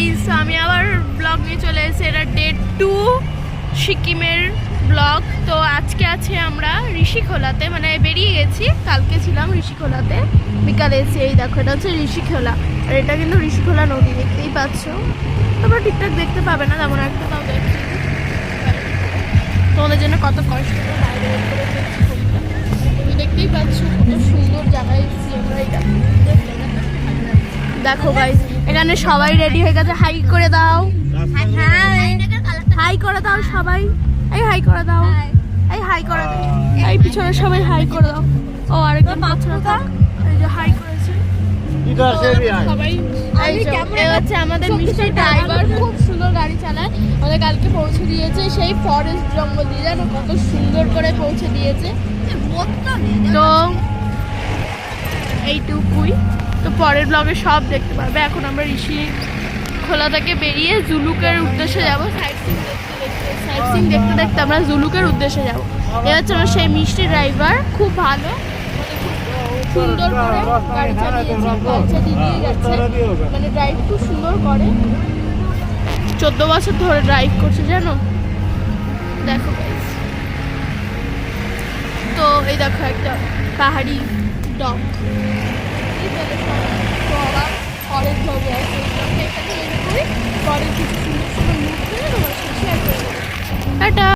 Guys, আমি আবার blog নিয়ে চলে এসেছি। এটা ডে 2 সিকিমের ব্লগ। তো আজকে আছে আমরা ঋষিখোলাতে, মানে বেরিয়ে গেছি, কালকে ছিলাম ঋষিখোলাতে, বিকালে এসে এই দেখো এটা হচ্ছে ঋষিখোলা। আর এটা কিন্তু ঋষিখোলা নদী, দেখতেই পাচ্ছ। তোমরা ঠিকঠাক দেখতে পাবে না তেমন একটা, তাও দেখছি তোমাদের জন্য কত কষ্ট করে বাইরে বের করে দেখছি ছবিটা। তুমি দেখতেই পাচ্ছ কত সুন্দর জায়গায় এসেছি আমরা। এটা দেখো গাইস, এখানে সবাই রেডি হয়ে গেছে। হাই করে দাও, হাই করে দাও সবাই। এই হাই করে দাও, এই হাই করে দাও, এই পিছনে সবাই হাই করে দাও। ও আরেকজন পাছরা থাক, এই যে হাই করেছে সবাই। এই হচ্ছে আমাদের মিষ্টি ড্রাইভার, খুব সুন্দর গাড়ি চালায়। আমাদের কালকে পৌঁছে দিয়েছে সেই ফরেস্ট জঙ্গল দিয়ে, জানো কত সুন্দর করে পৌঁছে দিয়েছে। তো এইটুকুই, তো পরের ব্লগে সব দেখতে পারবে। এখন আমরা ঋষিখোলা থেকে বেরিয়ে জুলুকের উদ্দেশ্যে যাবো। সাইট সিং দেখতে দেখতে আমরা জুলুকের উদ্দেশ্যে যাবো। এ হচ্ছে আমার সেই মিষ্টি ড্রাইভার, খুব ভালো, সুন্দর করে গাড়ি চালিয়েছে, পৌঁছে দিয়ে যাচ্ছে, মানে ড্রাইভ খুব সুন্দর করে। 14 বছর ধরে ড্রাইভ করছে, জানো। দেখো গাইস, তো এই দেখো একটা পাহাড়ি ডগ। তো আবার পরের ব্লগে আছে, এখানে পরে কিছু সুন্দর সুন্দর মুখ করে তোমার সাথে শেয়ার করে দেবো। টাটা।